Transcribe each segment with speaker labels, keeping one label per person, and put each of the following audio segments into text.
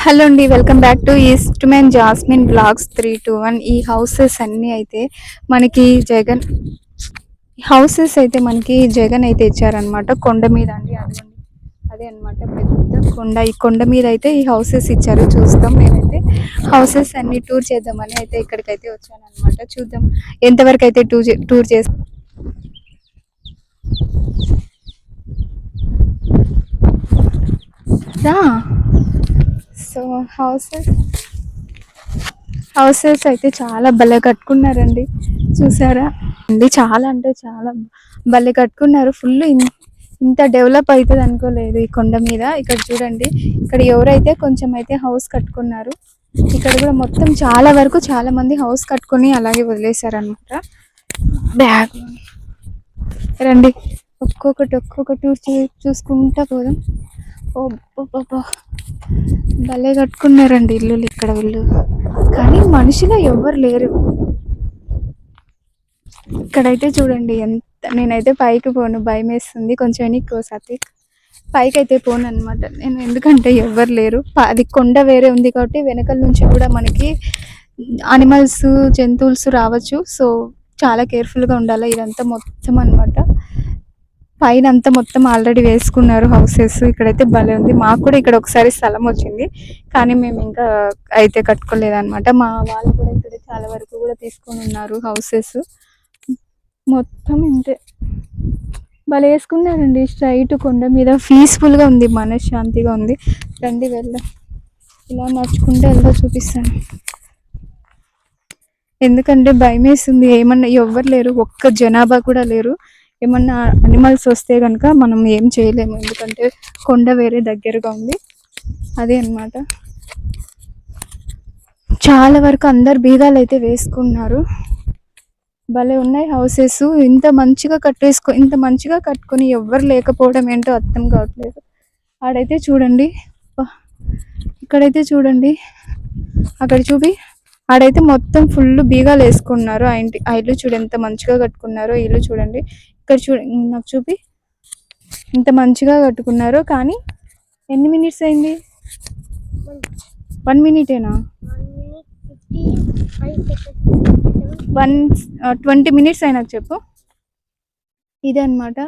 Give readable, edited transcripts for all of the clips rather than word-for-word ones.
Speaker 1: Hello అండి, welcome back to Eastman Jasmine blogs 321. ఈ houses అన్నీ అయితే మనకి జగన్ జగన్ అయితే ఇచ్చారనమాట. కొండ మీద అండి, అదిగోండి అదే అనమాట పెద్ద కొండ. ఈ కొండ మీద అయితే ఈ హౌసెస్ ఇచ్చారు. చూస్తాం, నేనైతే హౌసెస్ అన్ని టూర్ చేద్దామని అయితే ఇక్కడికైతే వచ్చాను అనమాట. చూద్దాం ఎంతవరకు అయితే టూర్ చేస్తాం. సో హౌసెస్ హౌసెస్ అయితే చాలా భలే కట్టుకున్నారండి, చూసారా అండి? చాలా అంటే చాలా భలే కట్టుకున్నారు. ఫుల్ ఇంత డెవలప్ అవుతుంది అనుకోలేదు ఈ కొండ మీద. ఇక్కడ చూడండి, ఇక్కడ ఎవరైతే కొంచెం అయితే హౌస్ కట్టుకున్నారు, ఇక్కడ కూడా మొత్తం చాలా వరకు చాలా మంది హౌస్ కట్టుకొని అలాగే వదిలేశారనమాట. బ్యాగ్ రండి, ఒక్కొక్కటి చూసుకుంటా పోదాం. ఓ భలే కట్టుకున్నారండి ఇల్లులు ఇక్కడ వీళ్ళు, కానీ మనుషులు ఎవ్వరు లేరు ఇక్కడైతే. చూడండి ఎంత, నేనైతే పైకి పోను, భయం వేస్తుంది. కొంచెం వెనక్కి సాత్విక్, పైకి అయితే పోను అనమాట నేను, ఎందుకంటే ఎవ్వరు లేరు. అది కొండ వేరే ఉంది కాబట్టి వెనకల నుంచి కూడా మనకి అనిమల్స్, జంతువులు రావచ్చు. సో చాలా కేర్ఫుల్గా ఉండాలి. ఇదంతా మొత్తం అనమాట, పైన అంతా మొత్తం ఆల్రెడీ వేసుకున్నారు హౌసెస్. ఇక్కడైతే భలే ఉంది. మాకు కూడా ఇక్కడ ఒకసారి స్థలం వచ్చింది, కానీ మేము ఇంకా అయితే కట్టుకోలేదన్నమాట. మా వాళ్ళు కూడా ఇక్కడ చాలా వరకు కూడా తీసుకొని ఉన్నారు హౌసెస్. మొత్తం ఇంతే, భలే వేసుకున్నారండి. స్ట్రైట్ కొండ మీద పీస్ఫుల్గా ఉంది, మనశ్శాంతిగా ఉంది. రండి వెళ్దాం, ఇలా నడుచుకుంటే వెళ్దా చూపిస్తాను. ఎందుకంటే భయం వేస్తుంది, ఏమన్నా ఎవ్వరు లేరు, ఒక్క జనాభా కూడా లేరు. ఏమన్నా అనిమల్స్ వస్తే కనుక మనం ఏం చేయలేము, ఎందుకంటే కొండ వేరే దగ్గరగా ఉంది. అదే అన్నమాట. చాలా వరకు అందరు బీగాలు అయితే వేసుకున్నారు. భలే ఉన్నాయి హౌసెస్. ఇంత మంచిగా కట్టుకొని ఎవ్వరు లేకపోవడం ఏంటో అర్థం కావట్లేదు. ఆడైతే చూడండి, ఇక్కడైతే చూడండి, అక్కడ చూపి, ఆడైతే మొత్తం ఫుల్ బీగాలు వేసుకున్నారు. ఆ ఇల్లు చూడు ఎంత మంచిగా కట్టుకున్నారో. ఇల్లు చూడండి, ఇక్కడ నాకు చూపి, ఇంత మంచిగా కట్టుకున్నారు. కానీ ఎన్ని మినిట్స్ అయింది? 1 మినిటేనా? 20 మినిట్స్ అయినా చెప్పు. ఇదే అనమాట.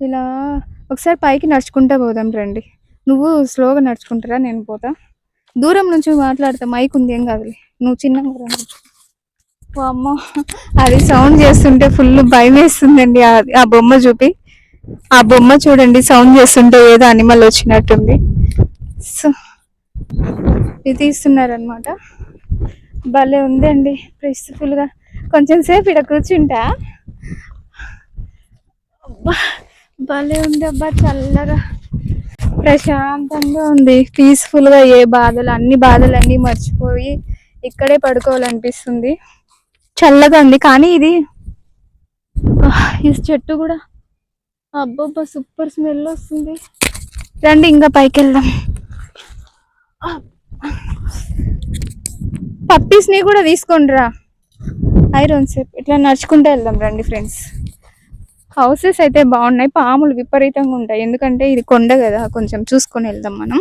Speaker 1: ఇలా ఒకసారి పైకి నడుచుకుంటా పోదాం రండి. నువ్వు స్లోగా నడుచుకుంటారా, నేను పోతా. దూరం నుంచి మాట్లాడతా, మైక్ ఉంది, ఏం కాదులే. నువ్వు చిన్నగా అమ్మ, అది సౌండ్ చేస్తుంటే ఫుల్ భయం వేస్తుందండి. ఆ బొమ్మ చూపి, ఆ బొమ్మ చూడండి, సౌండ్ చేస్తుంటే ఏదో అనిమల్ వచ్చినట్టుంది. సో ఇది తీస్తున్నారనమాట. భలే ఉందండి పీస్ఫుల్గా. కొంచెం సేపు ఇక్కడ కూర్చుంటా. అబ్బా భలే ఉంది అబ్బా, చల్లగా ప్రశాంతంగా ఉంది, పీస్ఫుల్గా. అన్ని బాధలన్నీ మర్చిపోయి ఇక్కడే పడుకోవాలనిపిస్తుంది. చల్లగా ఉంది. కానీ ఇది చెట్టు కూడా అబ్బబ్బా సూపర్ స్మెల్ వస్తుంది. రండి ఇంకా పైకి వెళ్దాం. పప్పీస్ని కూడా తీసుకోండిరా, ఐరన్ సేపు ఇట్లా నడుచుకుంటూ వెళ్దాం రండి ఫ్రెండ్స్. హౌసెస్ అయితే బాగున్నాయి. పాములు విపరీతంగా ఉంటాయి, ఎందుకంటే ఇది కొండ కదా, కొంచెం చూసుకొని వెళ్దాం మనం.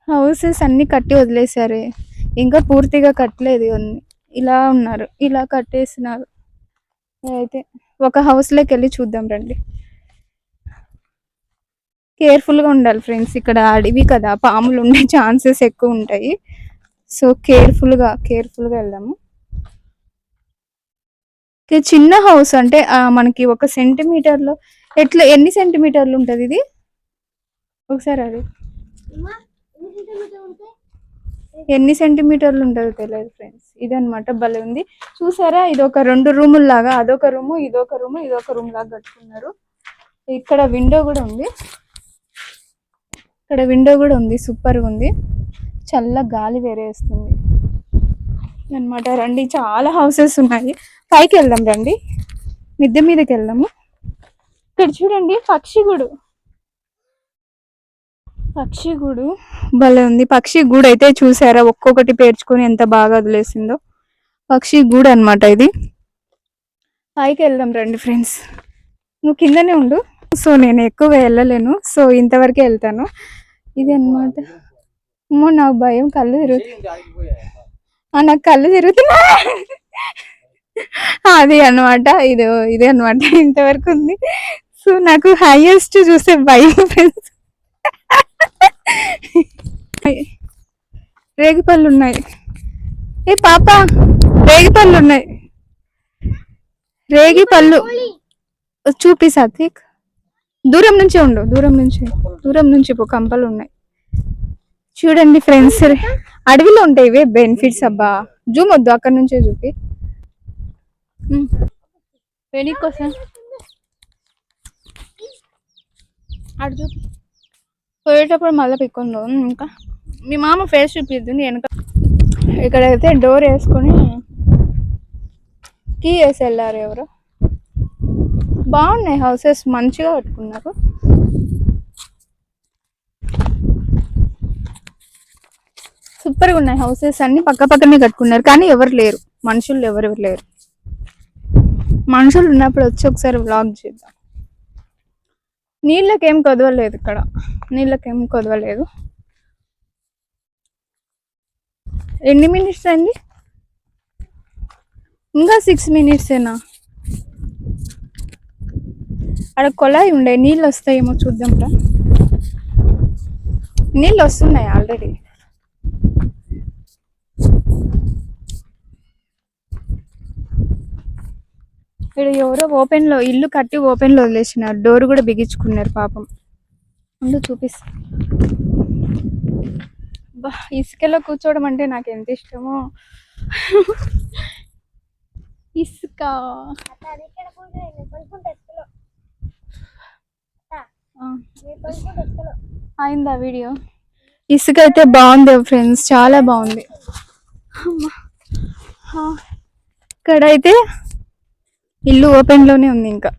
Speaker 1: హౌసెస్ అన్ని కట్టి వదిలేశారు, ఇంకా పూర్తిగా కట్టలేదు. ఇలా ఉన్నారు, ఇలా కట్టేసినారు. అయితే ఒక హౌస్లోకి వెళ్ళి చూద్దాం రండి. కేర్ఫుల్గా ఉండాలి ఫ్రెండ్స్, ఇక్కడ అడవి కదా, పాములు ఉండే ఛాన్సెస్ ఎక్కువ ఉంటాయి. సో కేర్ఫుల్గా వెళ్దాము. చిన్న హౌస్ అంటే మనకి 1 సెంటీమీటర్లో ఎన్ని సెంటీమీటర్లు ఉంటుంది ఇది? ఒకసారి అది ఎన్ని సెంటీమీటర్లు ఉంటుందో తెలియదు ఫ్రెండ్స్. ఇదనమాట, భలే ఉంది. చూసారా, ఇది ఒక 2 రూముల లాగా, అదొక రూము, ఇదొక రూమ్ లాగా కట్టుకున్నారు. ఇక్కడ విండో కూడా ఉంది, సూపర్గా ఉంది. చల్ల గాలి వేరే వేస్తుంది అనమాట. రండి, చాలా హౌసెస్ ఉన్నాయి. పైకి వెళ్దాం రండి, మిద్దె మీదకి వెళ్దాము. ఇక్కడ చూడండి, పక్షి గూడు భలే ఉంది. పక్షి గూడు అయితే చూసారా, ఒక్కొక్కటి పేర్చుకొని ఎంత బాగా వదిలేసిందో. పక్షి గూడు అనమాట ఇది. పైకి వెళ్దాం రండి ఫ్రెండ్స్. నువ్వు కిందనే ఉండు. సో నేను ఎక్కువ వెళ్ళలేను, సో ఇంతవరకే వెళ్తాను. ఇది అన్నమాట. అమ్మో నాకు భయం, కళ్ళు నాకు కళ్ళు తిరుగుతున్నా. అది అన్నమాట, ఇదే అన్నమాట, ఇంతవరకు ఉంది. సో నాకు హైయెస్ట్ చూసే భయం ఫ్రెండ్స్. రేగిపళ్ళు ఉన్నాయి. ఏ పాప, రేగిపళ్ళు ఉన్నాయి. రేగిపళ్ళు చూపి సాత్విక్. దూరం నుంచే ఉండు, దూరం నుంచి పో, కంపలు ఉన్నాయి చూడండి ఫ్రెండ్స్. అడవిలో ఉంటాయి ఇవే బెనిఫిట్స్. అబ్బా జూమ్ వద్దు, అక్కడ నుంచే చూపి. వెనక్ కోసం అటు చూపి, పోయేటప్పుడు మళ్ళీ పిక్కుందో. ఇంకా మీ మామ ఫేస్ చూపిస్తుంది వెనక. ఇక్కడైతే డోర్ వేసుకొని కీ వేసి వెళ్ళారు ఎవరు. బాగున్నాయి హౌసెస్, మంచిగా కట్టుకున్నారు. సూపర్గా ఉన్నాయి హౌసెస్, అన్ని పక్క పక్కనే కట్టుకున్నారు. కానీ ఎవరు లేరు, మనుషులు ఎవరు లేరు. మనుషులు ఉన్నప్పుడు వచ్చి ఒకసారి వ్లాగ్ చేద్దాం. నీళ్ళకేం కొదవలేదు ఇక్కడ, నీళ్ళకేం కొదవలేదు. ఎన్ని మినిట్స్ అయింది? ఇంకా 6 minutesేనా? అక్కడ కొలాయి ఉండే, నీళ్ళు వస్తాయేమో చూద్దాం రా. నీళ్ళు వస్తున్నాయి ఆల్రెడీ. ఇక్కడ ఎవరో ఓపెన్ లో ఇల్లు కట్టి ఓపెన్ లో వదిలేసినారు, డోర్ కూడా బిగించుకున్నారు పాపం. ముందు చూపిస్తా. ఇసుకలో కూర్చోవడం అంటే నాకు ఎంత ఇష్టమో. ఇసుక అయిందా వీడియో? ఇసుక అయితే బాగుంది ఫ్రెండ్స్, చాలా బాగుంది. ఇక్కడైతే ఇల్లు ఓపెన్ లోనే ఉంది. ఇంకా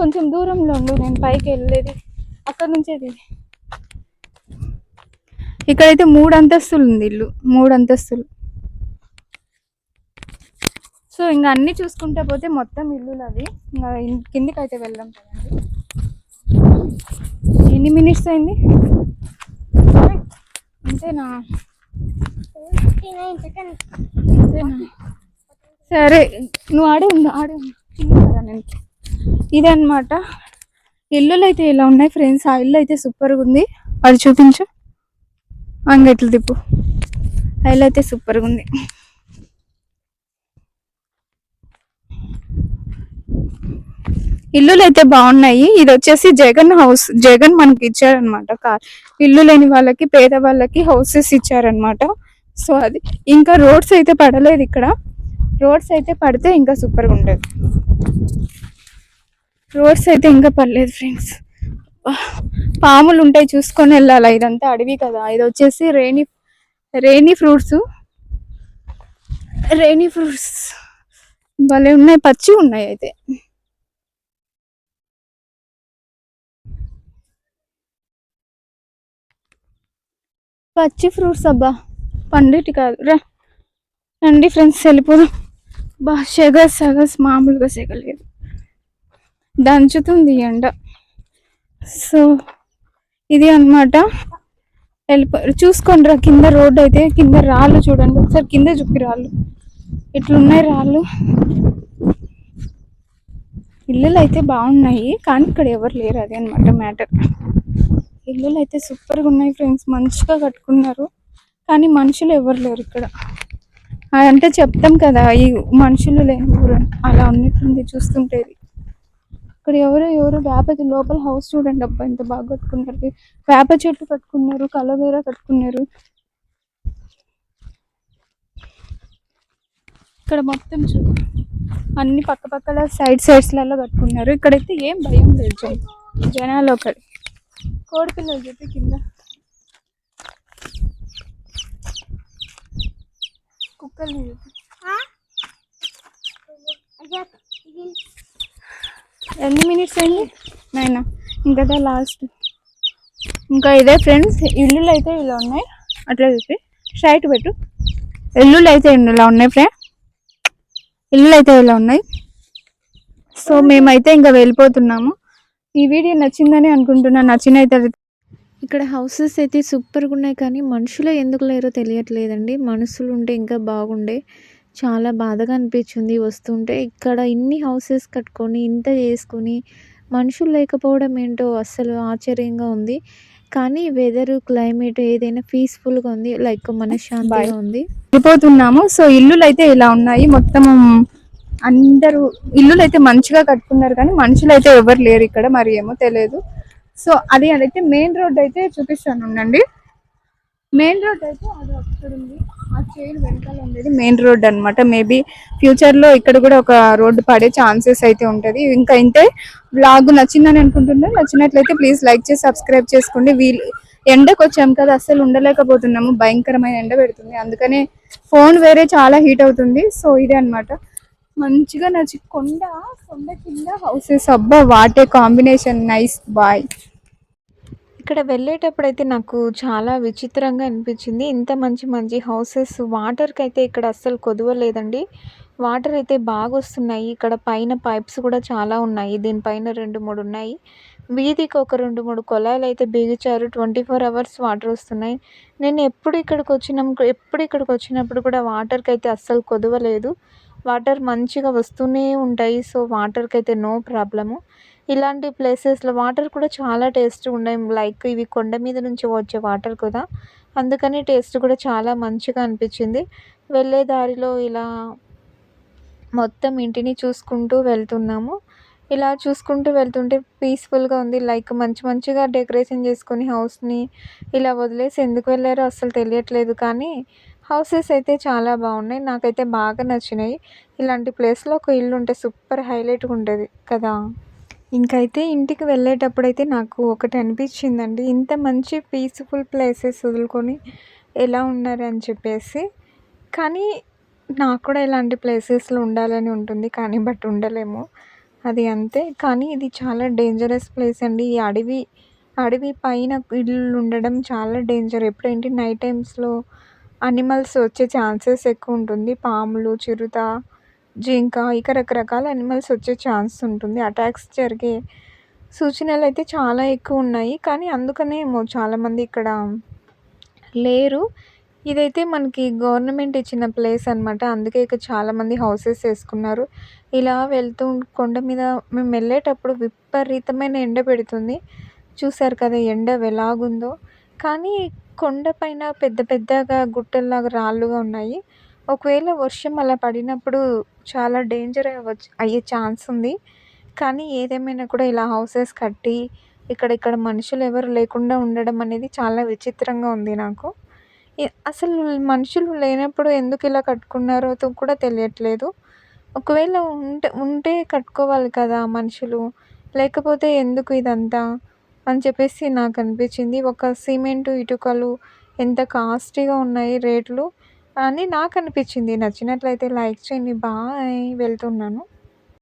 Speaker 1: కొంచెం దూరంలో ఉండు, నేను పైకి వెళ్ళేది అక్కడ నుంచేది. ఇక్కడైతే 3 అంతస్తులు ఉంది ఇల్లు, 3 అంతస్తులు. సో ఇంకా అన్ని చూసుకుంటే పోతే మొత్తం ఇల్లులు అవి. ఇంకా కిందికి అయితే వెళ్దాం కదండి. ఎన్ని మినిట్స్ అయింది? అంతేనా? సరే నువ్వు ఆడే ఉండు. నేను ఇదే అనమాట ఇల్లులు అయితే ఇలా ఉన్నాయి ఫ్రెండ్స్. ఆ ఇల్లు అయితే సూపర్గా ఉంది. అది చూపించు, అంగట్లు తిప్పు. ఆ ఇల్లు అయితే సూపర్గా ఉంది. ఇల్లులు అయితే బాగున్నాయి. ఇది వచ్చేసి జగన్ హౌస్, జగన్ మనకి ఇచ్చారనమాట. ఇల్లు లేని వాళ్ళకి, పేద వాళ్ళకి హౌసెస్ ఇచ్చారనమాట. సో అది ఇంకా రోడ్స్ అయితే పడలేదు ఇక్కడ. రోడ్స్ అయితే పడితే ఇంకా సూపర్గా ఉండేది. రోడ్స్ అయితే ఇంకా పడలేదు ఫ్రెండ్స్. పాములు ఉంటాయి, చూసుకొని వెళ్ళాలి. ఇదంతా అడవి కదా. ఇది వచ్చేసి రెయినీ ఫ్రూట్స్ భలే ఉన్నాయి, పచ్చి ఉన్నాయి. అయితే పచ్చి ఫ్రూట్స్, అబ్బా పండిటి కాదు. రండి ఫ్రెండ్స్ వెళ్ళిపోదాం. సెగస్ మామూలుగా సెగలేదు, దంచుతుంది ఎండ. సో ఇది అన్నమాట. చూసుకోండి రా, కింద రోడ్డు అయితే, కింద రాళ్ళు చూడండి ఒకసారి, కింద చూపి రాళ్ళు ఇట్లున్నాయి రాళ్ళు. ఇల్లులు అయితే బాగున్నాయి కానీ ఇక్కడ ఎవరు లేరు, అదే అనమాట మ్యాటర్. ఇల్లులు అయితే సూపర్గా ఉన్నాయి ఫ్రెండ్స్, మంచిగా కట్టుకున్నారు. కానీ మనుషులు ఎవరు లేరు ఇక్కడ. అంటే చెప్తాం కదా ఈ మనుషులు లేని ఊరు, అలా ఉన్నట్టుంది చూస్తుంటేది. ఇక్కడ ఎవరు వేప లోపల హౌస్ చూడండి, అబ్బా ఎంత బాగా కట్టుకున్నారు. వేప చెట్టు కట్టుకున్నారు, కలవేరా కట్టుకున్నారు. ఇక్కడ మొత్తం అన్ని పక్కల సైడ్స్లలో కట్టుకున్నారు. ఇక్కడైతే ఏం భయం లేదు జనాలు. ఒకటి కోడిపిల్లలు చెప్పి కింద కుక్కల్ని చెప్పి. ఎన్ని మినిట్స్ అయింది నాయనా? ఇంకా లాస్ట్. ఇంకా ఇదే ఫ్రెండ్స్, ఇల్లులు అయితే ఇలా ఉన్నాయి. అట్లా చెప్పి స్ట్రైట్ పెట్టు. ఇల్లులు అయితే ఇలా ఉన్నాయి ఫ్రెండ్, ఇల్లులు అయితే ఇలా ఉన్నాయి. సో మేమైతే ఇంకా వెళ్ళిపోతున్నాము. ఈ వీడియో నచ్చిందని అనుకుంటున్నాను. నచ్చినైతే
Speaker 2: ఇక్కడ హౌసెస్ అయితే సూపర్‌గా ఉన్నాయి కానీ మనుషులే ఎందుకు లేరో తెలియట్లేదండి. మనుషులు ఉంటే ఇంకా బాగుండే. చాలా బాధగా అనిపించింది వస్తుంటే. ఇక్కడ ఇన్ని హౌసెస్ కట్టుకొని, ఇంత చేసుకొని మనుషులు లేకపోవడం ఏంటో అస్సలు ఆశ్చర్యంగా ఉంది. కానీ వెదరు, క్లైమేట్ ఏదైనా పీస్‌ఫుల్‌గా ఉంది. Like
Speaker 1: boy.
Speaker 2: మనశ్శాంతిగా ఉంది.
Speaker 1: వెళ్ళిపోతున్నాము. సో ఇల్లులైతే ఇలా ఉన్నాయి. మొత్తం అందరూ ఇల్లులైతే మంచిగా కట్టుకున్నారు కానీ మనుషులైతే ఎవరు లేరు ఇక్కడ. మరి ఏమో తెలియదు. సో అదైతే మెయిన్ రోడ్ అయితే చూపిస్తాను ఉండండి. మెయిన్ రోడ్ అయితే అది అక్కడ ఉంది. ఆ చైన్ వెనకాల ఉండేది మెయిన్ రోడ్ అన్నమాట. మేబీ ఫ్యూచర్ లో ఇక్కడ కూడా ఒక రోడ్డు పడే ఛాన్సెస్ అయితే ఉంటది. ఇంకా ఇంతే. బ్లాగ్ నచ్చిందని అనుకుంటున్నాను. నచ్చినట్లయితే ప్లీజ్ లైక్ చేసి సబ్స్క్రైబ్ చేసుకోండి. ఎండకు వచ్చాం కదా, అస్సలు ఉండలేకపోతున్నాము. భయంకరమైన ఎండ పెడుతుంది. అందుకనే ఫోన్ వేరే చాలా హీట్ అవుతుంది. సో ఇదే అన్నమాట. మంచిగా నచ్చి కొండ కొండ కింద హౌసెస్. అబ్బా వాటే కాంబినేషన్ నైస్. బాయ్.
Speaker 2: ఇక్కడ వెళ్ళేటప్పుడైతే నాకు చాలా విచిత్రంగా అనిపించింది. ఇంత మంచి మంచి హౌసెస్ వాటర్‌కైతే ఇక్కడ అస్సలు కొదువ లేదండి. వాటర్ అయితే బాగొస్తున్నాయి. ఇక్కడ పైన పైప్స్ కూడా చాలా ఉన్నాయి. దీనిపైన 2, 3 ఉన్నాయి. వీధికి ఒక 2, 3 కొలాయిలైతే బిగించారు. 24 అవర్స్ వాటర్ వస్తున్నాయి. నేను ఎప్పుడు ఇక్కడికొచ్చినప్పుడు కూడా వాటర్‌కైతే అస్సలు కొదువ లేదు. వాటర్ మంచిగా వస్తూనే ఉంటాయి. సో, వాటర్‌కైతే నో ప్రాబ్లము. ఇలాంటి ప్లేసెస్‌లో వాటర్ కూడా చాలా టేస్ట్‌గున్నాయి. లైక్ ఇవి కొండ మీద నుంచి వచ్చే వాటర్ కదా! అందుకని టేస్ట్ కూడా చాలా మంచిగా అనిపిచ్చింది. వెళ్ళే దారిలో ఇలా మొత్తం ఇంటిని చూసుకుంటూ వెళ్తున్నాము. ఇలా చూసుకుంటూ వెళ్తుంటే పీస్‌ఫుల్‌గా ఉంది. లైక్ మంచి మంచిగా డెకరేషన్ చేసుకొని హౌస్‌ని ఇలా వదిలేసి ఎందుకు వెళ్లారో అస్సలు తెలియట్లేదు. కానీ హౌసెస్ అయితే చాలా బాగున్నాయి. నాకైతే బాగా నచ్చినాయి. ఇలాంటి ప్లేస్‌లో ఒక ఇల్లుంటే సూపర్ హైలైట్‌గా ఉంటది కదా! ఇంకైతే ఇంటికి వెళ్ళేటప్పుడైతే నాకు ఒకటి అనిపించిందండి. ఇంత మంచి పీస్‌ఫుల్ ప్లేసెస్ వదులుకొని ఎలా ఉన్నారని చెప్పేసి. కానీ నాకు కూడా ఇలాంటి ప్లేసెస్‌లో ఉండాలని ఉంటుంది. కానీ బట్ ఉండలేము. అది అంతే. కానీ ఇది చాలా డేంజరస్ ప్లేస్ అండి. ఈ అడవి పైన ఇల్లులు ఉండడం చాలా డేంజర్. ఎప్పుడేంటి నైట్ టైమ్స్‌లో అనిమల్స్ వచ్చే ఛాన్సెస్ ఎక్కువుంటుంది. పాములు, చిరుత, జింక ఇక రకరకాల అనిమల్స్ వచ్చే ఛాన్స్ ఉంటుంది. అటాక్స్ జరిగే సూచనలైతే చాలా ఎక్కువున్నాయి. కానీ అందుకనే ఏమో చాలామంది ఇక్కడ లేరు. ఇదైతే మనకి గవర్నమెంట్ ఇచ్చిన ప్లేస్ అనమాట. అందుకే ఇక్కడ చాలామంది హౌసెస్ ఏసుకున్నారు. ఇలా వెళ్తూ కొండ మీద మేమెళ్ళేటప్పుడు విపరీతమైన ఎండ పెడుతుంది. చూసారు కదా ఎండ ఎలాగుందో. కానీ కొండ పైన పెద్ద పెద్దగా గుట్టల్లాగా రాళ్ళుగా ఉన్నాయి. ఒకవేళ వర్షం అలా పడినప్పుడు చాలా డేంజర్ అయ్యే ఛాన్స్ ఉంది. కానీ ఏదేమైనా కూడా ఇలా హౌసెస్ కట్టి ఇక్కడ మనుషులెవరు లేకుండా ఉండడం అనేది చాలా విచిత్రంగా ఉంది నాకు. అసలు మనుషులు లేనప్పుడు ఎందుకిలా కట్టుకున్నారో కూడా తెలియట్లేదు. ఒకవేళ ఉంటే కట్టుకోవాలి కదా మనుషులు. లేకపోతే ఎందుకు ఇదంతా అని చెప్పేసి నాకనిపించింది. ఒక సిమెంటు, ఇటుకలు ఎంత కాస్ట్‌లీగా ఉన్నాయి రేట్లు అని నాకనిపించింది. నచ్చినట్లయితే లైక్ చేయండి. బాయ్. వెళ్తున్నాను.